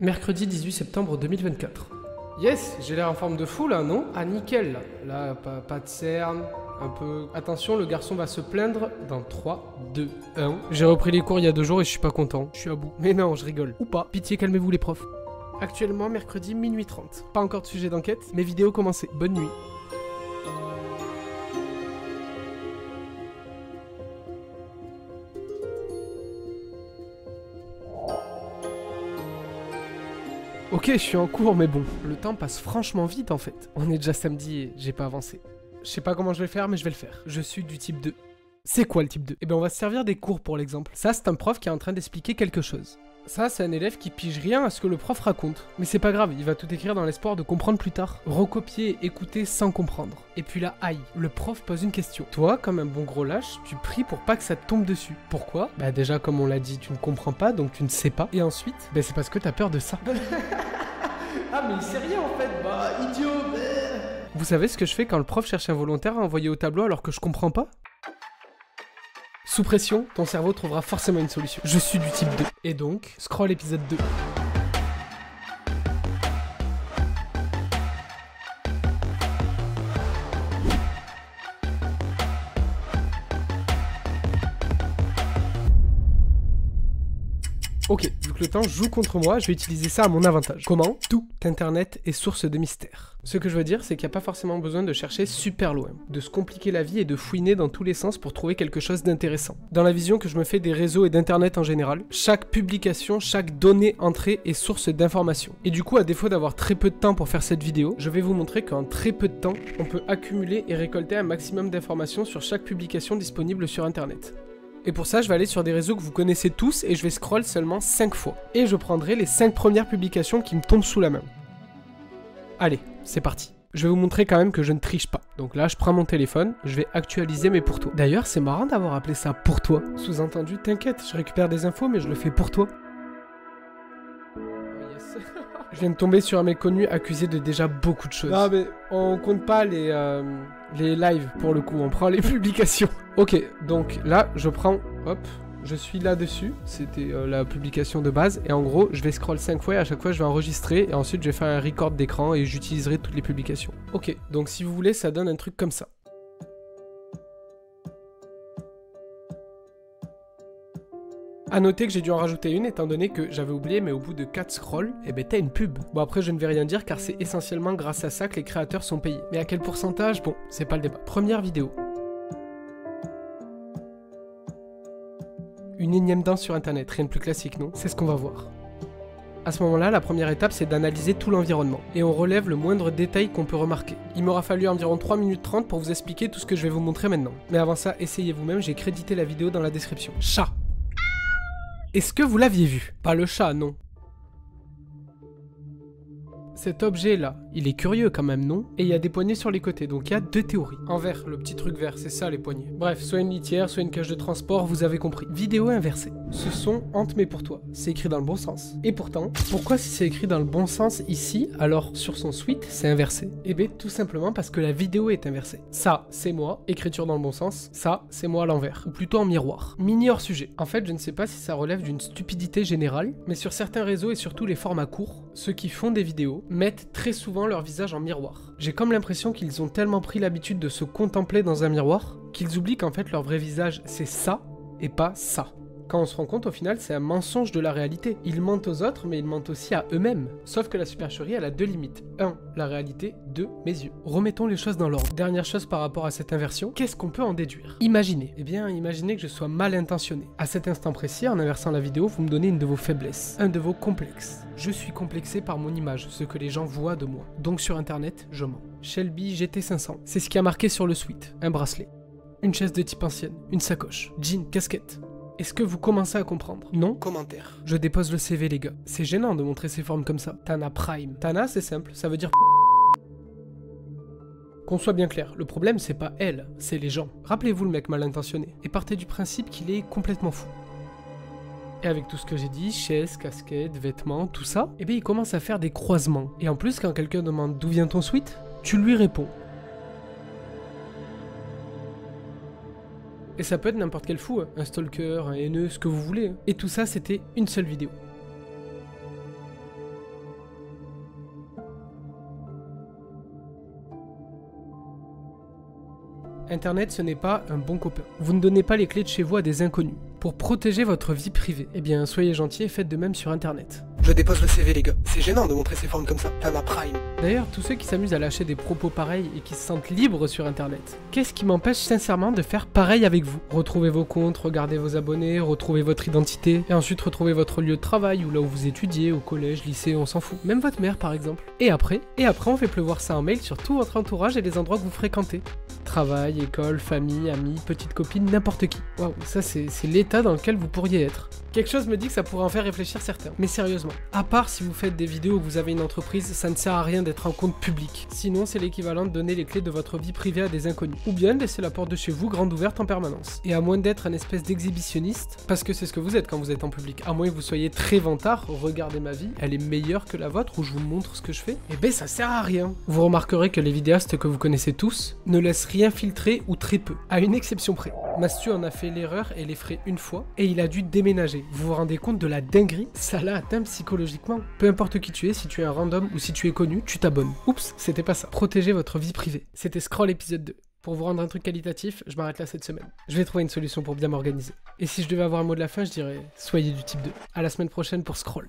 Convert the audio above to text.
Mercredi 18 septembre 2024. Yes, j'ai l'air en forme de fou là, non? Ah nickel là. Là, pas de cerne, un peu... Attention, le garçon va se plaindre dans 3, 2, 1. J'ai repris les cours il y a 2 jours et je suis pas content. Je suis à bout. Mais non, je rigole. Ou pas. Pitié, calmez-vous les profs. Actuellement, mercredi, minuit 30. Pas encore de sujet d'enquête, mes vidéos commencées. Bonne nuit. Ok, je suis en cours, mais bon, le temps passe franchement vite en fait. On est déjà samedi et j'ai pas avancé. Je sais pas comment je vais faire, mais je vais le faire. Je suis du type 2. C'est quoi le type 2? Eh bien, on va se servir des cours pour l'exemple. Ça, c'est un prof qui est en train d'expliquer quelque chose. Ça, c'est un élève qui pige rien à ce que le prof raconte. Mais c'est pas grave, il va tout écrire dans l'espoir de comprendre plus tard. Recopier et écouter sans comprendre. Et puis là, aïe, le prof pose une question. Toi, comme un bon gros lâche, tu pries pour pas que ça te tombe dessus. Pourquoi? Bah déjà, comme on l'a dit, tu ne comprends pas, donc tu ne sais pas. Et ensuite, bah c'est parce que t'as peur de ça. Ah mais il sait rien en fait, bah idiot. Vous savez ce que je fais quand le prof cherche un volontaire à envoyer au tableau alors que je comprends pas? Sous pression, ton cerveau trouvera forcément une solution. Je suis du type 2. Et donc, scroll épisode 2. Ok, vu que le temps joue contre moi, je vais utiliser ça à mon avantage. Comment? Tout Internet est source de mystère. Ce que je veux dire, c'est qu'il n'y a pas forcément besoin de chercher super loin, de se compliquer la vie et de fouiner dans tous les sens pour trouver quelque chose d'intéressant. Dans la vision que je me fais des réseaux et d'Internet en général, chaque publication, chaque donnée entrée est source d'information. Et du coup, à défaut d'avoir très peu de temps pour faire cette vidéo, je vais vous montrer qu'en très peu de temps, on peut accumuler et récolter un maximum d'informations sur chaque publication disponible sur Internet. Et pour ça, je vais aller sur des réseaux que vous connaissez tous et je vais scroll seulement 5 fois. Et je prendrai les 5 premières publications qui me tombent sous la main. Allez, c'est parti. Je vais vous montrer quand même que je ne triche pas. Donc là, je prends mon téléphone, je vais actualiser mes pour toi. D'ailleurs, c'est marrant d'avoir appelé ça pour toi. Sous-entendu, t'inquiète, je récupère des infos, mais je le fais pour toi. Yes. Je viens de tomber sur un mec connu accusé de déjà beaucoup de choses. Ah mais on compte pas les lives pour le coup, on prend les publications. Ok, donc là je prends, hop, je suis là-dessus, c'était la publication de base, et en gros je vais scroll 5 fois et à chaque fois je vais enregistrer, et ensuite je vais faire un record d'écran et j'utiliserai toutes les publications. Ok, donc si vous voulez ça donne un truc comme ça. A noter que j'ai dû en rajouter une étant donné que j'avais oublié, mais au bout de 4 scrolls, eh ben t'as une pub. Bon après je ne vais rien dire car c'est essentiellement grâce à ça que les créateurs sont payés. Mais à quel pourcentage? Bon, c'est pas le débat. Première vidéo. Une énième danse sur internet, rien de plus classique non? C'est ce qu'on va voir. À ce moment-là, la première étape c'est d'analyser tout l'environnement. Et on relève le moindre détail qu'on peut remarquer. Il m'aura fallu environ 3 minutes 30 pour vous expliquer tout ce que je vais vous montrer maintenant. Mais avant ça, essayez vous-même, j'ai crédité la vidéo dans la description. Chat. Est-ce que vous l'aviez vu? Pas le chat, non. Cet objet-là, il est curieux quand même, non? Et il y a des poignées sur les côtés, donc il y a 2 théories. En vert, le petit truc vert, c'est ça les poignées. Bref, soit une litière, soit une cage de transport, vous avez compris. Vidéo inversée. Ce sont Hante mais pour toi. C'est écrit dans le bon sens. Et pourtant, pourquoi si c'est écrit dans le bon sens ici, alors sur son suite, c'est inversé? Eh bien, tout simplement parce que la vidéo est inversée. Ça, c'est moi, écriture dans le bon sens. Ça, c'est moi à l'envers. Ou plutôt en miroir. Mini hors sujet. En fait, je ne sais pas si ça relève d'une stupidité générale, mais sur certains réseaux et surtout les formats courts, ceux qui font des vidéos mettent très souvent leur visage en miroir. J'ai comme l'impression qu'ils ont tellement pris l'habitude de se contempler dans un miroir qu'ils oublient qu'en fait leur vrai visage c'est ça et pas ça. Quand on se rend compte au final c'est un mensonge de la réalité. Ils mentent aux autres mais ils mentent aussi à eux-mêmes. Sauf que la supercherie elle a 2 limites. 1. La réalité. 2. Mes yeux. Remettons les choses dans l'ordre. Dernière chose par rapport à cette inversion, qu'est-ce qu'on peut en déduire? Imaginez. Eh bien imaginez que je sois mal intentionné. À cet instant précis, en inversant la vidéo, vous me donnez une de vos faiblesses. Un de vos complexes. Je suis complexé par mon image, ce que les gens voient de moi. Donc sur internet, je mens. Shelby GT500. C'est ce qui a marqué sur le suite. Un bracelet. Une chaise de type ancienne. Une sacoche. Jean, casquette. Est-ce que vous commencez à comprendre? Non? Commentaire. Je dépose le CV les gars. C'est gênant de montrer ses formes comme ça. Tana Prime. Tana c'est simple, ça veut dire... Qu'on soit bien clair, le problème c'est pas elle, c'est les gens. Rappelez-vous le mec mal intentionné. Et partez du principe qu'il est complètement fou. Et avec tout ce que j'ai dit, chaise, casquette, vêtements, tout ça, eh bien il commence à faire des croisements. Et en plus quand quelqu'un demande d'où vient ton sweat, tu lui réponds. Et ça peut être n'importe quel fou, hein. Un stalker, un haineux, ce que vous voulez. Hein. Et tout ça, c'était une seule vidéo. Internet, ce n'est pas un bon copain. Vous ne donnez pas les clés de chez vous à des inconnus. Pour protéger votre vie privée, eh bien, soyez gentil et faites de même sur Internet. Je dépose le CV, les gars. C'est gênant de montrer ses formes comme ça. T'as ma prime. D'ailleurs, tous ceux qui s'amusent à lâcher des propos pareils et qui se sentent libres sur Internet, qu'est-ce qui m'empêche sincèrement de faire pareil avec vous? Retrouvez vos comptes, regardez vos abonnés, retrouvez votre identité, et ensuite retrouvez votre lieu de travail ou là où vous étudiez, au collège, lycée, on s'en fout. Même votre mère, par exemple. Et après, on fait pleuvoir ça en mail sur tout votre entourage et les endroits que vous fréquentez. Travail, école, famille, amis, petite copine, n'importe qui. Waouh, ça c'est l'état dans lequel vous pourriez être. Quelque chose me dit que ça pourrait en faire réfléchir certains. Mais sérieusement, à part si vous faites des vidéos ou que vous avez une entreprise, ça ne sert à rien d'être en compte public. Sinon, c'est l'équivalent de donner les clés de votre vie privée à des inconnus. Ou bien de laisser la porte de chez vous grande ouverte en permanence. Et à moins d'être un espèce d'exhibitionniste, parce que c'est ce que vous êtes quand vous êtes en public, à moins que vous soyez très vantard, regardez ma vie, elle est meilleure que la vôtre, où je vous montre ce que je fais, et ben ça sert à rien. Vous remarquerez que les vidéastes que vous connaissez tous ne laissent rien filtrer ou très peu, à une exception près. Mastu en a fait l'erreur et les frais une fois, et il a dû déménager. Vous vous rendez compte de la dinguerie? Ça l'a atteint psychologiquement. Peu importe qui tu es, si tu es un random ou si tu es connu, tu t'abonnes. Oups, c'était pas ça. Protégez votre vie privée. C'était Scroll épisode 2. Pour vous rendre un truc qualitatif, je m'arrête là cette semaine. Je vais trouver une solution pour bien m'organiser. Et si je devais avoir un mot de la fin, je dirais soyez du type 2. À la semaine prochaine pour Scroll.